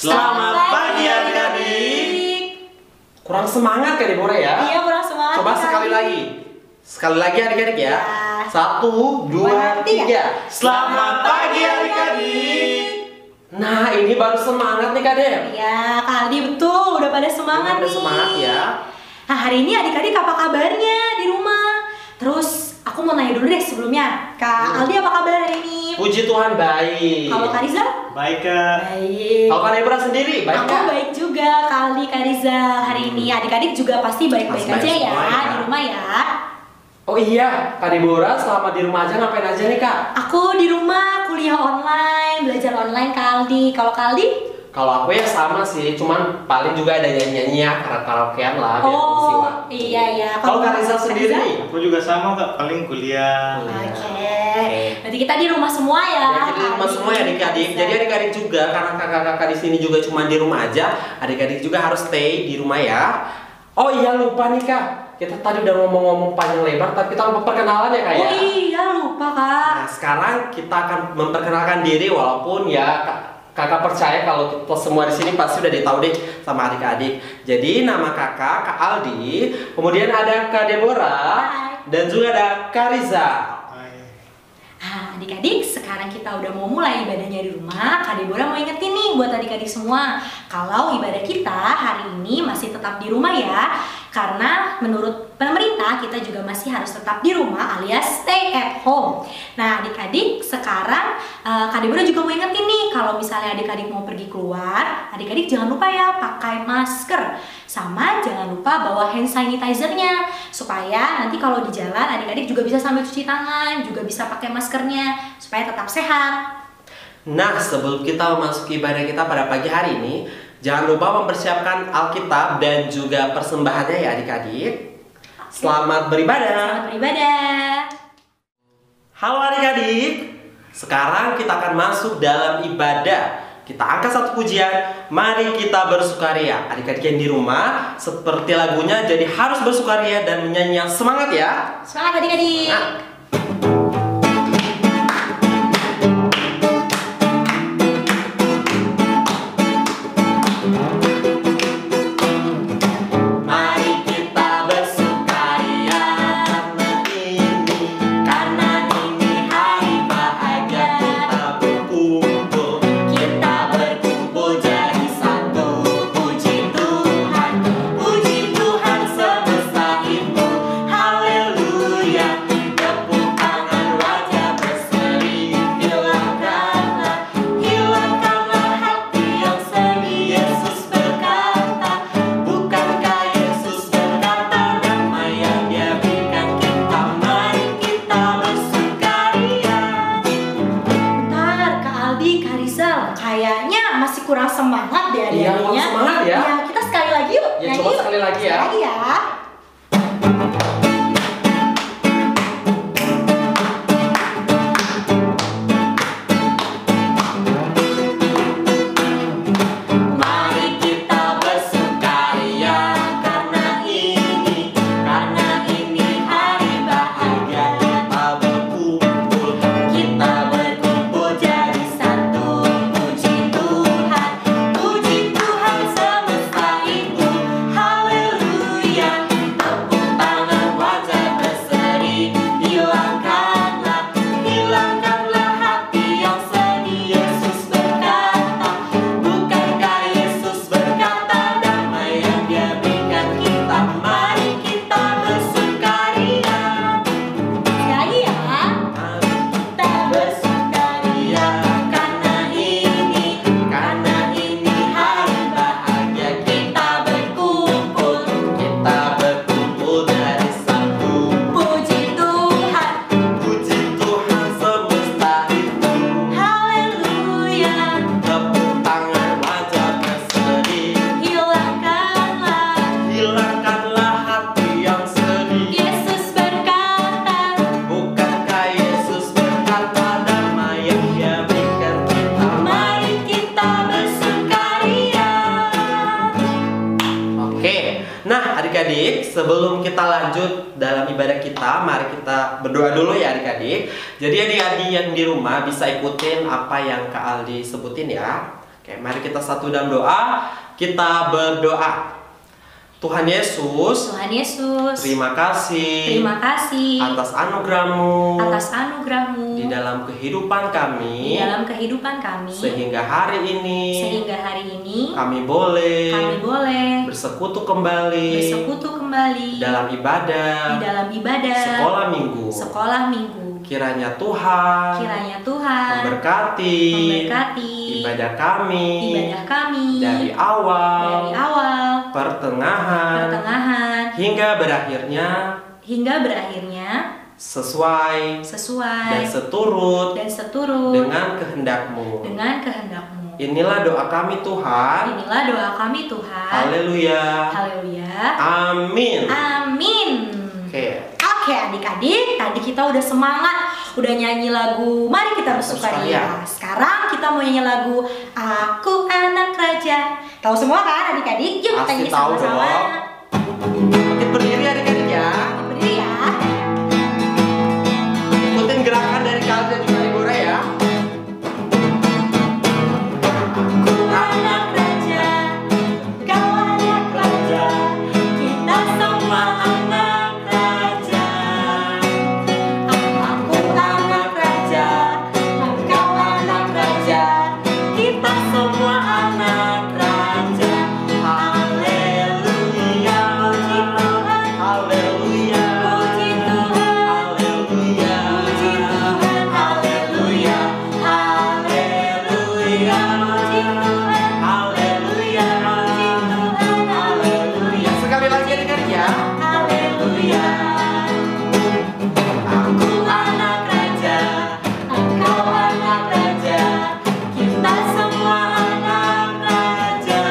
Selamat pagi adik-adik. Kurang semangat kan Deborah ya? Iya, kurang semangat. Coba sekali lagi. Sekali lagi adik-adik ya. 1, 2, 3. Selamat pagi adik-adik. Nah, ini baru semangat nih Kak Deb. Iya, Kak Aldi betul. Udah pada semangat Udah nih. semangat ya. Nah, hari ini adik-adik apa kabarnya di rumah? Terus, aku mau nanya dulu deh sebelumnya. Kak Aldi apa kabar hari ini? Puji Tuhan baik. Kalau Kak Rizal? Baik Kak. Baik. Kalau Kak Deborah sendiri baik Aku Kak? baik juga, Kak Aldi, Kak Rizal. Hari ini adik-adik juga pasti baik-baik Pasti aja baik ya, semua ya. di rumah ya. Oh iya, Kak Deborah selama di rumah aja ngapain aja nih Kak? Aku di rumah kuliah online, belajar online Kak Aldi. Kalau Kak Aldi? Kalau aku ya sama sih, cuman paling juga ada nyanyi-nyanyi ya, karaokean lah biar ngisi Oh, waktu. iya ya. Kalau Kak Rizal Kak sendiri Rizal? nih? Aku juga sama Kak, paling kuliah. Oke. Berarti kita di rumah semua ya. Ya, kita di rumah Kak semua ya Aldi, adik-adik. Kak Jadi Rizal. adik-adik juga karena kakak-kakak di sini juga cuma di rumah aja, adik-adik juga harus stay di rumah ya. Oh iya lupa nih Kak, kita tadi udah ngomong-ngomong panjang lebar, tapi kita lupa perkenalan ya Kak ya. Oh iya, lupa Kak. Nah sekarang kita akan memperkenalkan diri walaupun ya kakak percaya kalau kita semua di sini pasti udah ditahu deh sama adik-adik. Jadi nama kakak Kak Aldi, kemudian ada Kak Deborah, Hai. dan juga ada Kak Rizal. Nah, adik-adik, sekarang kita udah mau mulai ibadahnya di rumah. Kak Deborah mau ingetin nih buat adik-adik semua, kalau ibadah kita hari ini masih tetap di rumah ya. Karena menurut pemerintah kita juga masih harus tetap di rumah alias stay at home. Nah, adik-adik, sekarang Kak Deborah juga mau ingetin nih, kalau misalnya adik-adik mau pergi keluar, adik-adik jangan lupa ya pakai masker. Sama jangan lupa bawa hand sanitizer-nya, supaya nanti kalau di jalan adik-adik juga bisa sambil cuci tangan, juga bisa pakai maskernya, supaya tetap sehat. Nah, sebelum kita memasuki ibadah kita pada pagi hari ini, jangan lupa mempersiapkan Alkitab dan juga persembahannya ya adik-adik. Selamat beribadah. Selamat beribadah. Halo adik-adik. Sekarang kita akan masuk dalam ibadah. Kita angkat satu pujian, mari kita bersukaria. Adik-adik yang di rumah, seperti lagunya, jadi harus bersukaria dan menyanyi yang semangat ya. Semangat adik-adik. Nah, mari kita bersukaria karena ini hari bahagia. Kita berkumpul jadi satu. Puji Tuhan semesta itu. Haleluya. Tepuk tangan wajah berseri. Hilangkanlah hati yang sedih. Yesus berkata, bukankah Yesus berkata, damai yang Dia berikan kita. Mari kita bersukaria. Bentar, Kak Aldi, Kak Rizal, kayaknya masih kurang semangat deh Iya, kurang adik-adiknya. semangat ya. Ya, kita sekali lagi yuk. Ya, nyanyi coba yuk. sekali lagi ya. Sekali ya. Mari kita bersukaria karena ini hari bahagia. Kita berkumpul jadi satu. Puji Tuhan semesta itu. Haleluya. Tepuk tangan wajah berseri. Hilangkanlah hati yang sedih. Yesus berkata, bukankah Yesus berkata, damai yang Dia berikan kita. Mari kita bersukaria. Sekali ya. Kita bersukaria karena ini hari bahagia. Kita berkumpul dari satu. Puji Tuhan semesta itu. Haleluya. Tepuk tangan wajah berseri. Hilangkanlah hati yang sedih. Yesus berkata, Bukankah Yesus berkata, damai yang Dia berikan kita. mari kita bersukaria. Oke, nah adik-adik, sebelum kita lanjut dalam ibadah kita, mari kita berdoa dulu ya adik-adik. Jadi adik-adik yang di rumah bisa ikutin apa yang Kak Aldi sebutin ya. Oke, mari kita satu dalam doa. Kita berdoa. Tuhan Yesus, terima kasih atas anugerah-Mu di dalam kehidupan kami, sehingga hari ini kami boleh bersekutu kembali dalam ibadah sekolah minggu. Kiranya Tuhan memberkati ibadah kami dari awal, pertengahan hingga berakhirnya sesuai dan seturut dengan kehendak-Mu. Inilah doa kami Tuhan. Haleluya. Amin. Oke adik-adik, tadi kita udah semangat, udah nyanyi lagu Mari Kita Bersukaria. Sekarang kita mau nyanyi lagu Aku Anak Raja. Tahu semua kan adik-adik? Yuk kita nyanyi sama-sama. Kita berdiri adik-adik ya. Berdiri ya. Ikutin gerakan dari kalian dan juga Ibu Ray ya. Aku anak raja, kau anak raja, kita semua anak raja. Aku anak raja, kau anak raja, kita semua anak raja. Haleluya, puji Tuhan. Haleluya. Puji Tuhan. Haleluya. Puji Tuhan. Haleluya. Haleluya. Puji Tuhan. Haleluya. Puji Tuhan. Haleluya. Sekali lagi adik-adik ya. Haleluya. Aku anak raja, engkau anak raja, kita semua anak raja.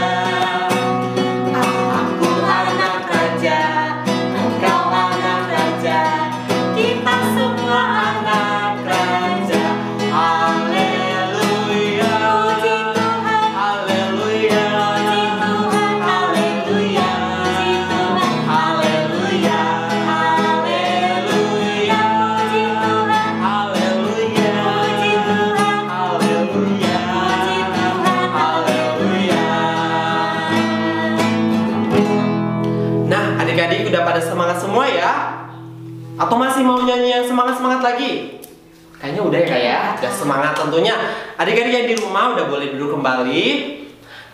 Aku anak raja, engkau anak raja, kita semua anak raja. Haleluya. Puji Tuhan. Haleluya. Puji Tuhan. Haleluya. Puji Tuhan. Haleluya. Haleluya. Puji Tuhan. Haleluya. Puji Tuhan. Haleluya. Puji Tuhan. Haleluya. Nah, adik-adik udah pada semangat semua ya? Atau masih mau nyanyi yang semangat-semangat lagi? Kayaknya udah ya Kak ya? Udah semangat tentunya. Adik-adik yang di rumah udah boleh duduk kembali.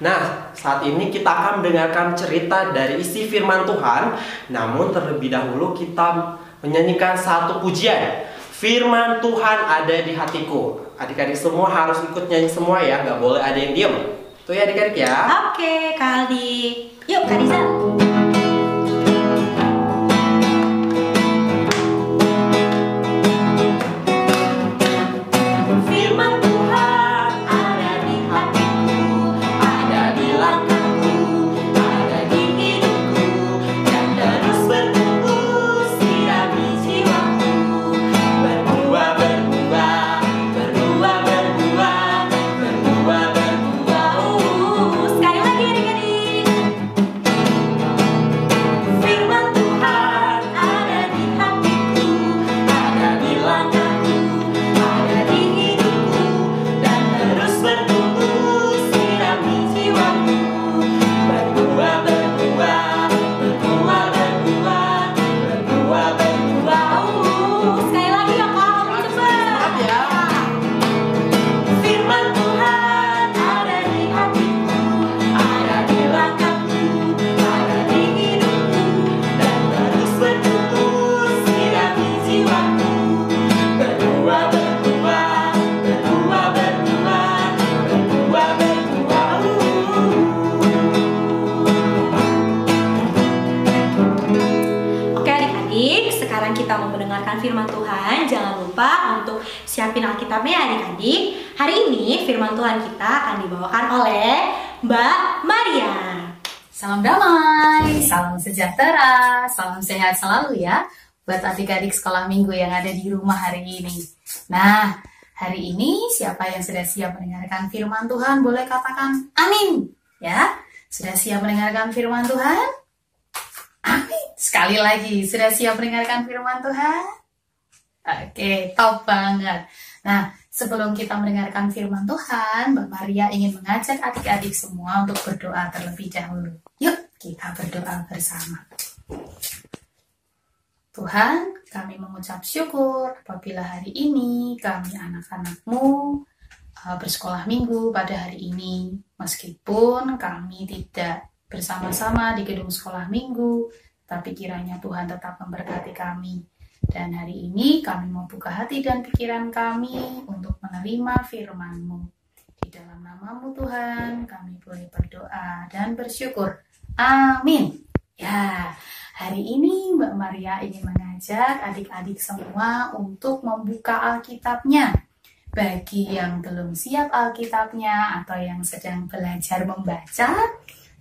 Nah, saat ini kita akan mendengarkan cerita dari isi firman Tuhan. Namun terlebih dahulu kita menyanyikan satu pujian. Firman Tuhan ada di hatiku. Adik-adik semua harus ikut nyanyi semua ya, nggak boleh ada yang diem. Tuh ya adik-adik ya. Oke, Kak Aldi. Yuk, Kak Riza. Firman Tuhan ada di hatiku, ada di langkahku, ada di hidupku, dan terus bertumbuh sirami jiwaku. Berbuah, berbuah, berbuah, berbuah, berbuah, berbuah. Sekali lagi adik-adik. Firman Tuhan ada di hatiku, ada di langkahku, ada di hidupku, dan terus bertumbuh sirami jiwaku. Berbuah, berbuah, berbuah, berbuah, berbuah, berbuah. Sekali lagi ya Kak, lebih cepat. ya. Firman Tuhan ada di hatiku, ada di langkahku, ada di hidupku, dan terus bertumbuh sirami jiwaku. Berbuah, berbuah, berbuah, berbuah, berbuah, berbuah. Oke adik-adik, sekarang kita mau mendengarkan firman Tuhan. Jangan lupa untuk siapin Alkitabnya ya adik-adik. Hari ini firman Tuhan kita akan dibawakan oleh Mbak Maria. Salam damai, salam sejahtera, salam sehat selalu ya buat adik-adik sekolah minggu yang ada di rumah hari ini. Nah, hari ini siapa yang sudah siap mendengarkan firman Tuhan boleh katakan amin ya. Sudah siap mendengarkan firman Tuhan? Amin. Sekali lagi, sudah siap mendengarkan firman Tuhan? Oke, top banget. Nah, Sebelum kita mendengarkan firman Tuhan, Mbak Maria ingin mengajak adik-adik semua untuk berdoa terlebih dahulu. Yuk, kita berdoa bersama. Tuhan, kami mengucap syukur apabila hari ini kami anak-anak-Mu bersekolah minggu pada hari ini. Meskipun kami tidak bersama-sama di gedung sekolah minggu, tapi kiranya Tuhan tetap memberkati kami. Dan hari ini kami mau buka hati dan pikiran kami untuk menerima firman-Mu. Di dalam nama-Mu Tuhan, kami boleh berdoa dan bersyukur. Amin. Ya, hari ini Mbak Maria ingin mengajak adik-adik semua untuk membuka Alkitabnya. Bagi yang belum siap Alkitabnya atau yang sedang belajar membaca,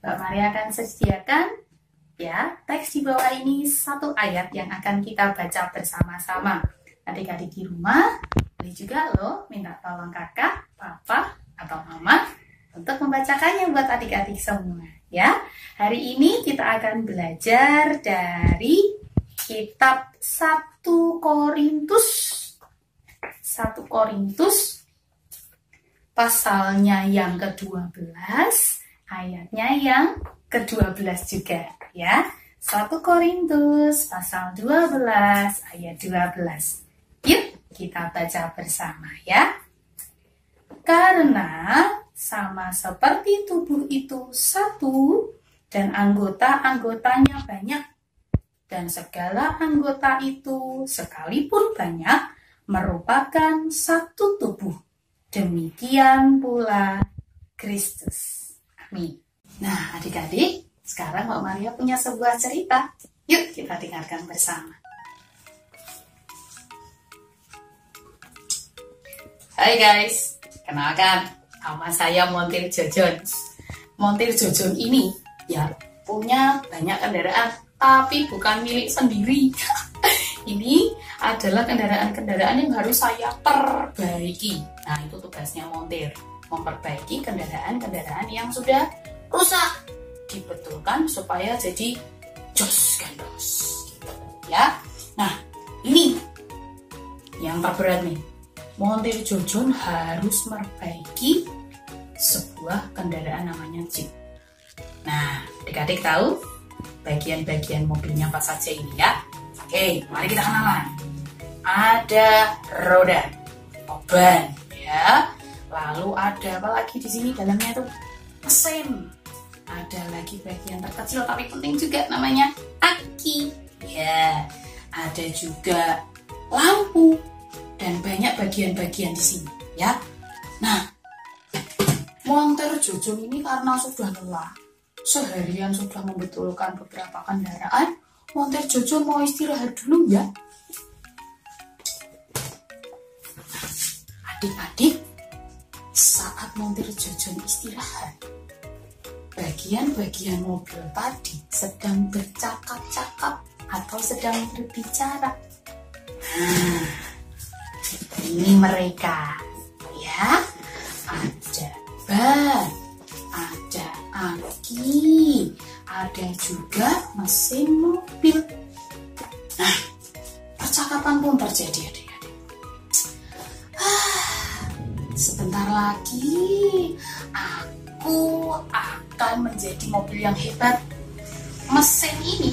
Mbak Maria akan sediakan ya teks di bawah ini satu ayat yang akan kita baca bersama-sama. Adik-adik di rumah, boleh juga loh minta tolong kakak, papa, atau mama untuk membacakannya buat adik-adik semua. Ya, hari ini kita akan belajar dari kitab 1 Korintus pasalnya yang ke-12, ayatnya yang ke-12 juga ya. 1 Korintus pasal 12 ayat 12. Yuk kita baca bersama ya. Karena sama seperti tubuh itu satu dan anggota-anggotanya banyak, dan segala anggota itu sekalipun banyak merupakan satu tubuh. Demikian pula Kristus. Amin. Nah adik-adik, sekarang Mbak Maria punya sebuah cerita. Yuk kita dengarkan bersama. Hai guys, kenalkan, nama saya Montir Jojon. Montir Jojon ini ya punya banyak kendaraan, tapi bukan milik sendiri. Ini adalah kendaraan-kendaraan yang harus saya perbaiki. Nah itu tugasnya Montir, memperbaiki kendaraan-kendaraan yang sudah rusak, dibetulkan supaya jadi jos gandos gitu, ya. Nah ini yang terberat nih. Montir Jojon harus memperbaiki sebuah kendaraan namanya Jeep. Nah, adik-adik tahu bagian-bagian mobilnya apa saja ini ya? Oke, mari kita kenalan. Ada roda, ban, ya. Lalu ada apa lagi di sini dalamnya tuh? Mesin. Ada lagi bagian terkecil tapi penting juga namanya aki. Ya, ada juga lampu. Dan banyak bagian-bagian di sini, ya. Nah, Montir Jojon ini karena sudah lelah, seharian sudah membetulkan beberapa kendaraan, Montir Jojon mau istirahat dulu ya. Adik-adik, saat Montir Jojon istirahat, bagian-bagian mobil tadi sedang bercakap-cakap atau sedang berbicara. Nah, ini mereka ya, ada ban, ada aki, ada juga mesin mobil. Nah, percakapan pun terjadi adik-adik. Sebentar lagi aku akan menjadi mobil yang hebat. Mesin ini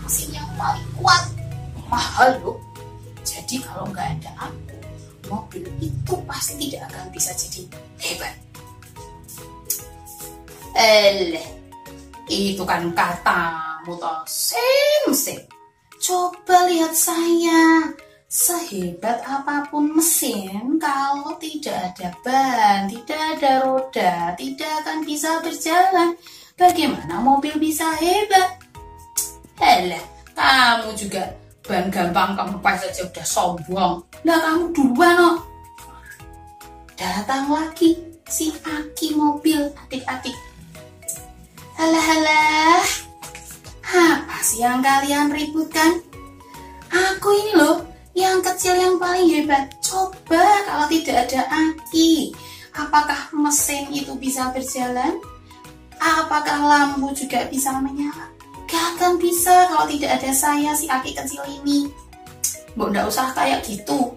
mesin yang paling kuat, mahal loh. Jadi kalau nggak ada aku, mobil itu pasti tidak akan bisa jadi hebat. Itu kan katamu toh, Sim. Coba lihat saya, sehebat apapun mesin, kalau tidak ada ban, tidak ada roda, tidak akan bisa berjalan. Bagaimana mobil bisa hebat? Kamu juga ban gampang kempes saja udah sombong. Lah kamu duluan no. Datang lagi si aki mobil, adik-adik. Halah, apa sih yang kalian ributkan? Aku ini loh, yang kecil yang paling hebat. Coba kalau tidak ada aki, apakah mesin itu bisa berjalan? Apakah lampu juga bisa menyala? Gak akan bisa kalau tidak ada saya si aki kecil ini. Mbok ndak usah kayak gitu.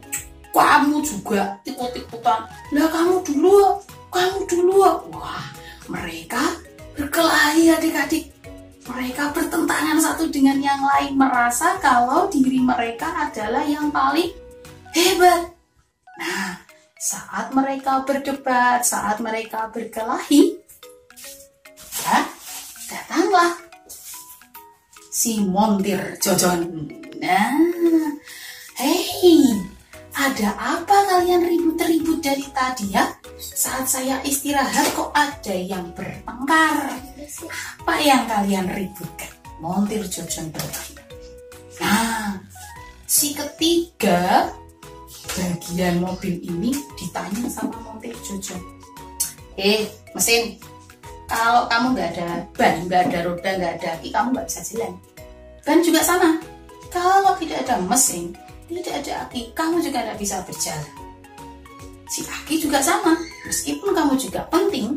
kamu juga ikut-ikutan. Lah kamu dulu, kamu dulu. Wah, mereka berkelahi adik-adik. Mereka bertentangan satu dengan yang lain, merasa kalau diri mereka adalah yang paling hebat. Nah, saat mereka berdebat, saat mereka berkelahi, ya, datanglah si montir Jojon. Nah, hei, ada apa kalian ribut-ribut dari tadi ya? Saat saya istirahat kok ada yang bertengkar. Apa yang kalian ributkan? Montir Jojon bertanya. Nah, si ketiga bagian mobil ini ditanya sama montir Jojon. Mesin, kalau kamu nggak ada ban, nggak ada roda, nggak ada aki, kamu nggak bisa jalan. Ban juga sama. Kalau tidak ada mesin, tidak ada aki, kamu juga tidak bisa berjalan. Si aki juga sama. Meskipun kamu juga penting,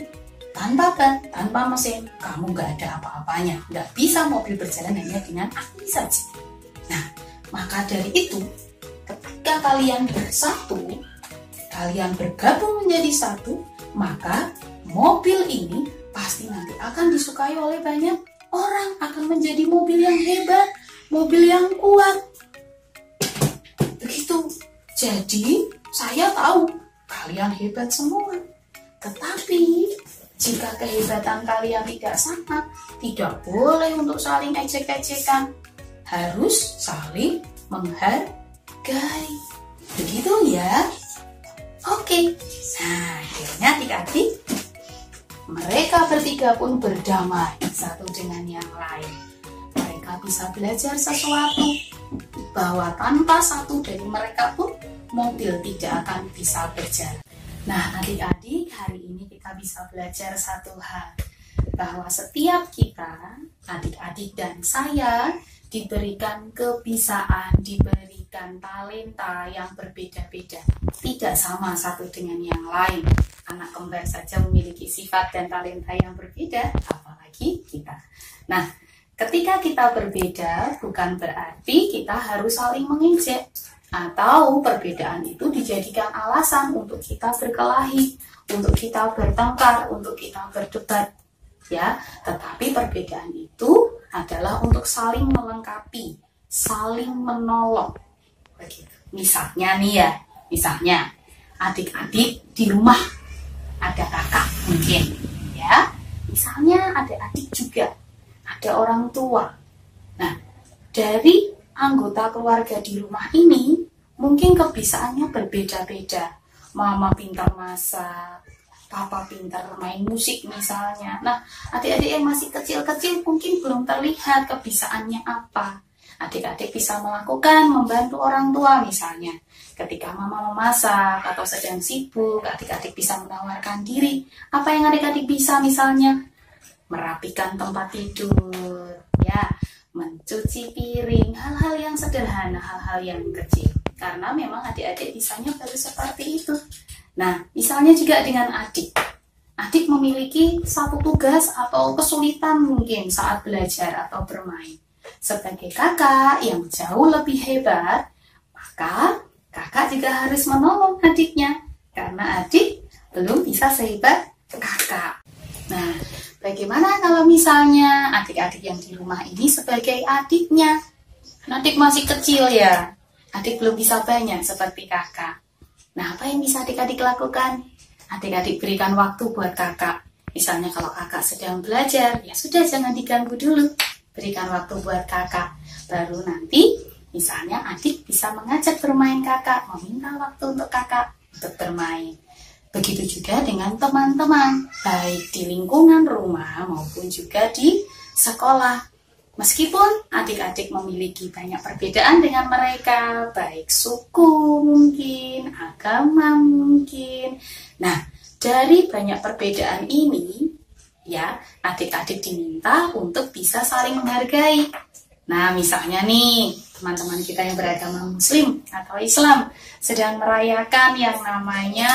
tanpa ban, tanpa mesin, kamu nggak ada apa-apanya. Nggak bisa mobil berjalan hanya dengan aki saja. Nah, maka dari itu, ketika kalian bersatu, kalian bergabung menjadi satu, maka mobil ini pasti nanti akan disukai oleh banyak orang, akan menjadi mobil yang hebat, mobil yang kuat. Begitu. Jadi, saya tahu kalian hebat semua. Tetapi, jika kehebatan kalian tidak sama, tidak boleh untuk saling ejek-ejekan. Harus saling menghargai. Begitu ya. Oke. Nah, akhirnya adik-adik, mereka bertiga pun berdamai satu dengan yang lain. Mereka bisa belajar sesuatu, bahwa tanpa satu dari mereka pun mobil tidak akan bisa berjalan. Nah, adik-adik, hari ini kita bisa belajar satu hal, bahwa setiap kita, adik-adik dan saya, diberikan kebisaan, diberikan talenta yang berbeda-beda, tidak sama satu dengan yang lain. Anak kembar saja memiliki sifat dan talenta yang berbeda, apalagi kita. Nah, ketika kita berbeda, bukan berarti kita harus saling mengejek, atau perbedaan itu dijadikan alasan untuk kita berkelahi, untuk kita bertengkar, untuk kita berdebat. Ya, tetapi perbedaan itu adalah untuk saling melengkapi, saling menolong. Begitu. Misalnya nih ya, misalnya adik-adik di rumah ada kakak mungkin, ya. Misalnya ada adik juga, ada orang tua. Nah, dari anggota keluarga di rumah ini mungkin kebiasaannya berbeda-beda. Mama pintar masak, papa pintar main musik misalnya. Nah, adik-adik yang masih kecil-kecil mungkin belum terlihat kebiasaannya apa. Adik-adik bisa melakukan, membantu orang tua misalnya. Ketika mama memasak atau sedang sibuk, adik-adik bisa menawarkan diri. Apa yang adik-adik bisa misalnya? Merapikan tempat tidur, ya, mencuci piring, hal-hal yang sederhana, hal-hal yang kecil. Karena memang adik-adik bisanya baru seperti itu. Nah, misalnya juga dengan adik. Adik memiliki satu tugas atau kesulitan mungkin saat belajar atau bermain. Sebagai kakak yang jauh lebih hebat, maka kakak juga harus menolong adiknya. Karena adik belum bisa sehebat kakak. Nah, bagaimana kalau misalnya adik-adik yang di rumah ini sebagai adiknya? Adik masih kecil ya, adik belum bisa banyak seperti kakak. Nah, apa yang bisa adik-adik lakukan? Adik-adik berikan waktu buat kakak. Misalnya kalau kakak sedang belajar, ya sudah jangan diganggu dulu. Berikan waktu buat kakak. Baru nanti, misalnya adik bisa mengajak bermain kakak, meminta waktu untuk kakak untuk bermain. Begitu juga dengan teman-teman, baik di lingkungan rumah maupun juga di sekolah. Meskipun adik-adik memiliki banyak perbedaan dengan mereka, baik suku mungkin, agama mungkin. Nah, dari banyak perbedaan ini, ya, adik-adik diminta untuk bisa saling menghargai. Nah, misalnya nih, teman-teman kita yang beragama Muslim atau Islam sedang merayakan yang namanya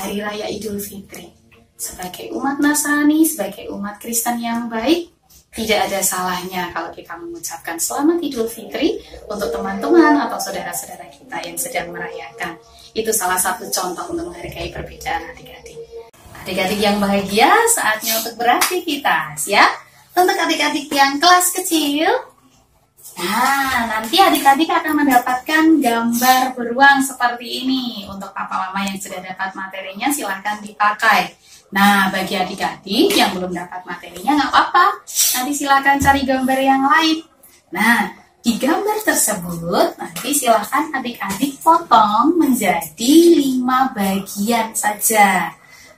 Hari Raya Idul Fitri. Sebagai umat Nasrani, sebagai umat Kristen yang baik, tidak ada salahnya kalau kita mengucapkan Selamat Idul Fitri untuk teman-teman atau saudara-saudara kita yang sedang merayakan. Itu salah satu contoh untuk menghargai perbedaan adik-adik. Adik-adik yang bahagia, saatnya untuk beraktivitas ya. Untuk adik-adik yang kelas kecil, nah nanti adik-adik akan mendapatkan gambar beruang seperti ini. Untuk papa mama yang sudah dapat materinya silahkan dipakai. Nah, bagi adik-adik yang belum dapat materinya nggak apa-apa. Nanti silakan cari gambar yang lain. Nah, di gambar tersebut nanti silakan adik-adik potong menjadi 5 bagian saja.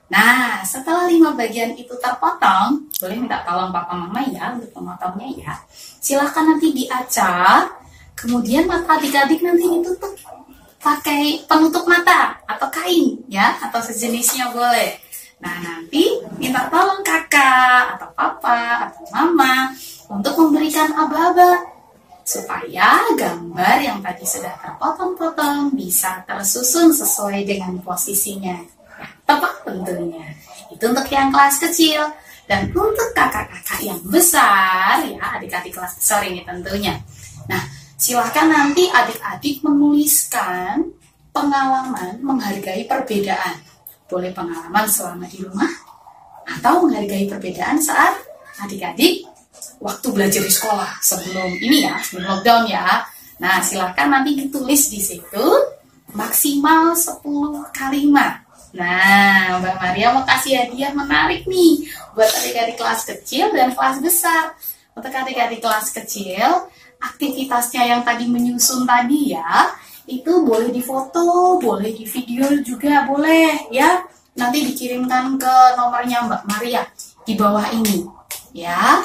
Nah, setelah 5 bagian itu terpotong, boleh minta tolong papa mama ya untuk memotongnya ya. Silakan nanti diacak, kemudian mata adik-adik nanti ditutup pakai penutup mata atau kain ya, atau sejenisnya boleh. Nah, nanti minta tolong kakak atau papa atau mama untuk memberikan aba-aba supaya gambar yang tadi sudah terpotong-potong bisa tersusun sesuai dengan posisinya. Ya, tepat tentunya. Itu untuk yang kelas kecil. Dan untuk kakak-kakak yang besar, ya adik-adik kelas besar ini tentunya. Nah, silahkan nanti adik-adik menuliskan pengalaman menghargai perbedaan. Boleh pengalaman selama di rumah, atau menghargai perbedaan saat adik-adik waktu belajar di sekolah sebelum ini ya, sebelum lockdown ya. Nah, silakan nanti ditulis di situ maksimal 10 kalimat. Nah, Mbak Maria mau kasih hadiah menarik nih buat adik-adik kelas kecil dan kelas besar. Untuk adik-adik kelas kecil, aktivitasnya yang tadi menyusun tadi ya, itu boleh difoto, boleh di video juga boleh ya. Nanti dikirimkan ke nomornya Mbak Maria di bawah ini ya.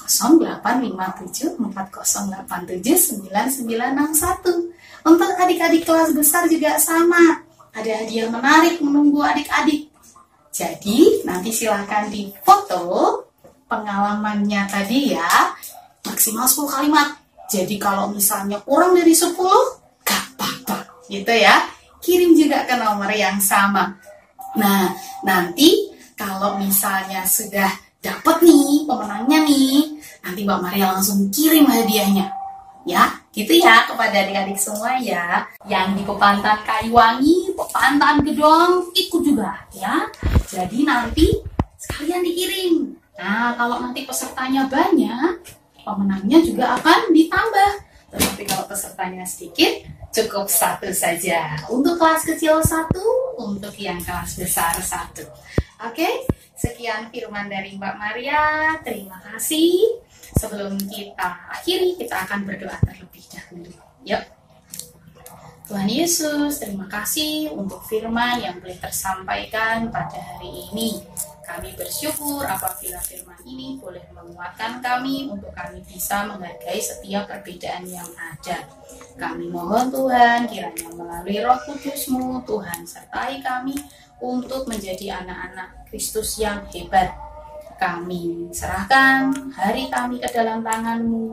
085740879961. Untuk adik-adik kelas besar juga sama. Ada hadiah menarik menunggu adik-adik. Jadi nanti silahkan difoto pengalamannya tadi ya. Maksimal 10 kalimat. Jadi kalau misalnya kurang dari 10, gak apa-apa gitu ya. Kirim juga ke nomor yang sama. Nah, nanti kalau misalnya sudah dapat nih pemenangnya nih, nanti Mbak Maria langsung kirim hadiahnya. Ya, gitu ya kepada adik-adik semua ya. Yang di Pepantan Kayuwangi, Pepantan Gedong ikut juga ya. Jadi nanti sekalian dikirim. Nah, kalau nanti pesertanya banyak, pemenangnya juga akan ditambah. Tetapi kalau pesertanya sedikit, cukup 1 saja. Untuk kelas kecil 1, untuk yang kelas besar 1. Oke, sekian firman dari Mbak Maria. Terima kasih. Sebelum kita akhiri, kita akan berdoa terlebih dahulu. Yuk. Tuhan Yesus, terima kasih untuk firman yang boleh tersampaikan pada hari ini. Kami bersyukur apabila firman ini boleh menguatkan kami untuk kami bisa menghargai setiap perbedaan yang ada. Kami mohon Tuhan, kiranya melalui Roh Kudus-Mu, Tuhan sertai kami untuk menjadi anak-anak Kristus yang hebat. Kami serahkan hari kami ke dalam tangan-Mu,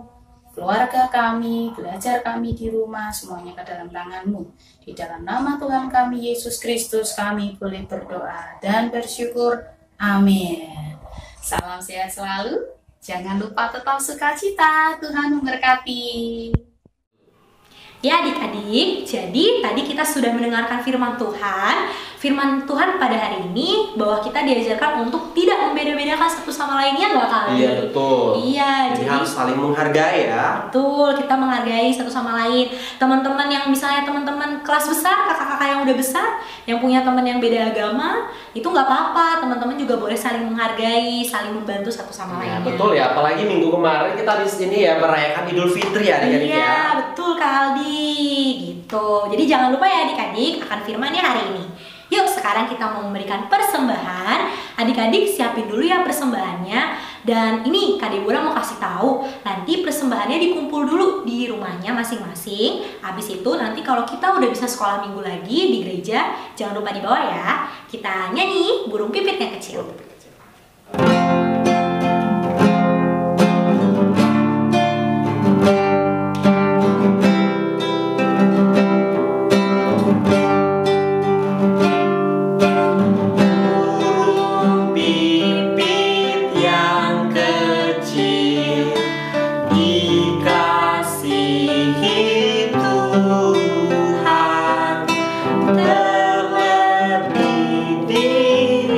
keluarga kami, belajar kami di rumah, semuanya ke dalam tangan-Mu. Di dalam nama Tuhan kami, Yesus Kristus, kami boleh berdoa dan bersyukur. Amin. Salam sehat selalu. Jangan lupa tetap sukacita. Tuhan memberkati. Ya adik-adik, jadi tadi kita sudah mendengarkan firman Tuhan. Firman Tuhan pada hari ini bahwa kita diajarkan untuk tidak membeda-bedakan satu sama lainnya, nggak kali? Iya, betul. Iya, jadi harus saling menghargai ya. Betul, kita menghargai satu sama lain. Teman-teman yang misalnya teman-teman kelas besar, kakak-kakak yang udah besar, yang punya teman yang beda agama, itu nggak apa-apa. Teman-teman juga boleh saling menghargai, saling membantu satu sama Ya, lainnya. betul ya, apalagi minggu kemarin kita di sini ya merayakan Idul Fitri ya adik-adik ya. Iya, betul Kak Aldi, gitu. Jadi jangan lupa ya adik-adik akan firmannya hari ini. Yuk sekarang kita mau memberikan persembahan. Adik-adik siapin dulu ya persembahannya. Dan ini Kak Deborah mau kasih tahu, nanti persembahannya dikumpul dulu di rumahnya masing-masing. Habis itu nanti kalau kita udah bisa sekolah minggu lagi di gereja, jangan lupa dibawa ya. Kita nyanyi burung pipit yang kecil. Pipit yang kecil Tuhan, terlebih diriku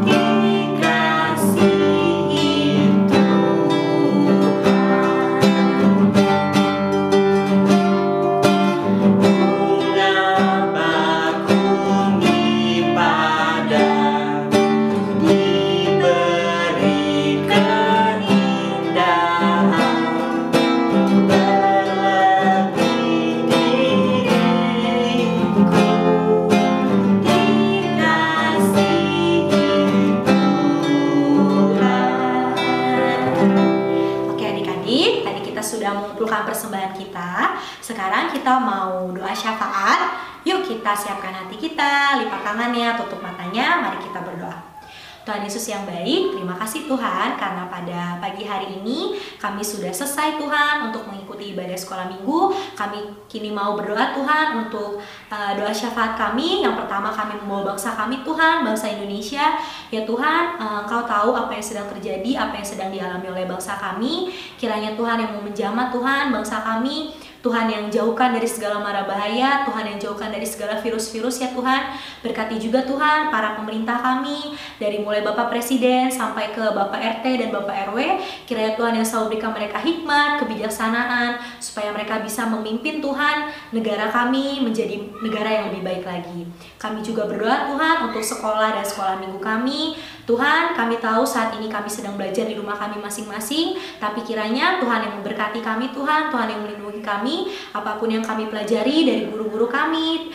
dikasihi Tuhan. Bunga bakung di padang diberi keindahan, terlebih diriku dikasihi Tuhan. Oke adik-adik, tadi kita sudah mengumpulkan persembahan kita. Sekarang kita mau doa syafaat. Yuk kita siapkan hati kita, lipat tangannya, tutup matanya, mari kita berdoa. Tuhan Yesus yang baik, terima kasih Tuhan karena pada pagi hari ini kami sudah selesai Tuhan untuk mengikuti ibadah sekolah minggu. Kami kini mau berdoa Tuhan untuk doa syafaat kami. Yang pertama kami membawa bangsa kami Tuhan, bangsa Indonesia. Ya Tuhan, Engkau tahu apa yang sedang terjadi, apa yang sedang dialami oleh bangsa kami. Kiranya Tuhan yang mau menjamah Tuhan bangsa kami, Tuhan yang jauhkan dari segala mara bahaya, Tuhan yang jauhkan dari segala virus-virus ya Tuhan. Berkati juga Tuhan para pemerintah kami, dari mulai Bapak Presiden sampai ke Bapak RT dan Bapak RW. Kiranya Tuhan yang selalu berikan mereka hikmat, kebijaksanaan, supaya mereka bisa memimpin Tuhan negara kami menjadi negara yang lebih baik lagi. Kami juga berdoa Tuhan untuk sekolah dan sekolah minggu kami. Tuhan, kami tahu saat ini kami sedang belajar di rumah kami masing-masing, tapi kiranya Tuhan yang memberkati kami Tuhan, Tuhan yang melindungi kami, apapun yang kami pelajari dari guru-guru kami,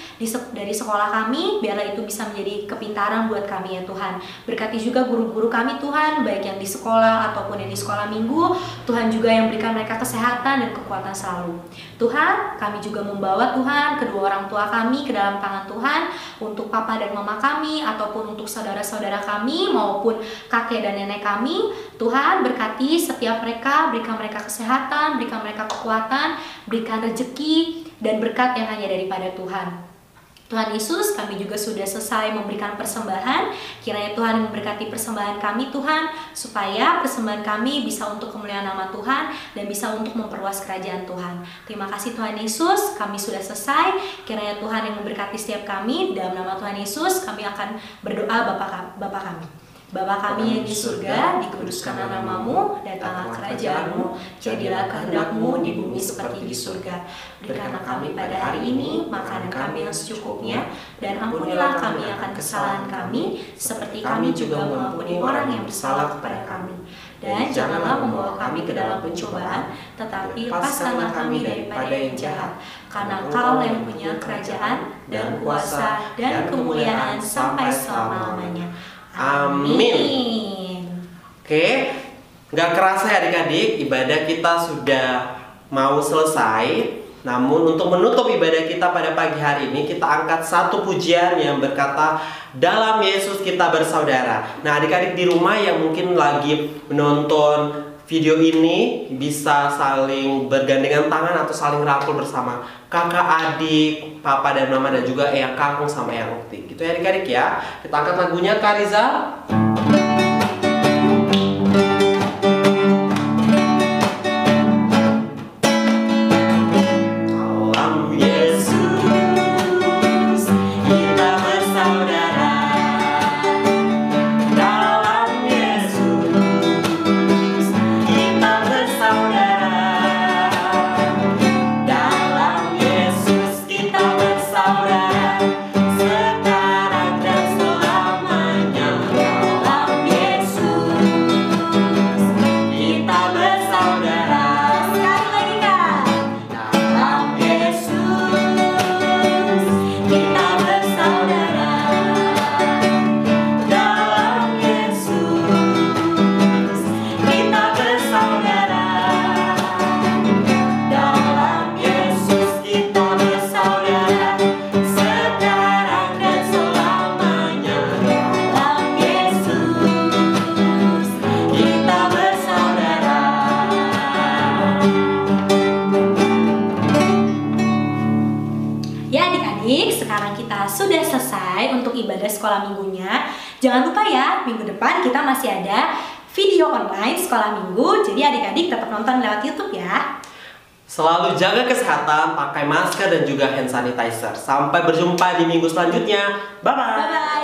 dari sekolah kami, biarlah itu bisa menjadi kepintaran buat kami ya Tuhan. Berkati juga guru-guru kami Tuhan, baik yang di sekolah ataupun yang di sekolah minggu, Tuhan juga yang berikan mereka kesehatan dan kekuatan selalu. Tuhan, kami juga membawa Tuhan kedua orang tua kami ke dalam tangan Tuhan, untuk papa dan mama kami, ataupun untuk saudara-saudara kami, maupun kakek dan nenek kami. Tuhan berkati setiap mereka, berikan mereka kesehatan, berikan mereka kekuatan, berikan rezeki dan berkat yang hanya daripada Tuhan. Tuhan Yesus, kami juga sudah selesai memberikan persembahan. Kiranya Tuhan memberkati persembahan kami Tuhan, supaya persembahan kami bisa untuk kemuliaan nama Tuhan dan bisa untuk memperluas kerajaan Tuhan. Terima kasih Tuhan Yesus, kami sudah selesai. Kiranya Tuhan yang memberkati setiap kami. Dalam nama Tuhan Yesus kami akan berdoa Bapa kami. Bapa kami yang di surga, dikuduskanlah namamu, datanglah kerajaanmu, jadilah kehendak-mu di bumi seperti di surga. Berikanlah kami pada hari ini makanan kami yang secukupnya, dan ampunilah kami akan kesalahan kami, seperti kami juga mengampuni orang yang bersalah kepada kami. Dan janganlah membawa kami ke dalam pencobaan, tetapi lepaskanlah kami daripada yang jahat. Karena Engkau yang punya kerajaan, dan kuasa, dan kemuliaan sampai selama-lamanya. Amin. Oke, nggak kerasa ya adik-adik, ibadah kita sudah mau selesai. Namun untuk menutup ibadah kita pada pagi hari ini, kita angkat satu pujian yang berkata, dalam Yesus kita bersaudara. Nah adik-adik di rumah yang mungkin lagi menonton video ini, bisa saling bergandengan tangan atau saling rangkul bersama kakak, adik, papa dan mama, dan juga Eyang Kakung sama Eyang Ukti. Gitu ya adik-adik ya. Kita angkat lagunya, Kak Riza. Dalam Yesus kita bersaudara. Dalam Yesus kita bersaudara. Dalam Yesus kita bersaudara, sekarang dan selamanya. Dalam Yesus kita bersaudara. Sekali lagi Kak. Dalam Yesus kita bersaudara. Dalam Yesus kita bersaudara. Dalam Yesus kita bersaudara, sekarang dan selamanya. Dalam Yesus kita bersaudara. Ya adik-adik, sekarang kita sudah selesai untuk ibadah sekolah minggunya. Jangan lupa ya, minggu depan kita masih ada video online sekolah minggu. Jadi adik-adik tetap nonton lewat YouTube ya. Selalu jaga kesehatan, pakai masker dan juga hand sanitizer. Sampai berjumpa di minggu selanjutnya. Bye-bye. Bye-bye.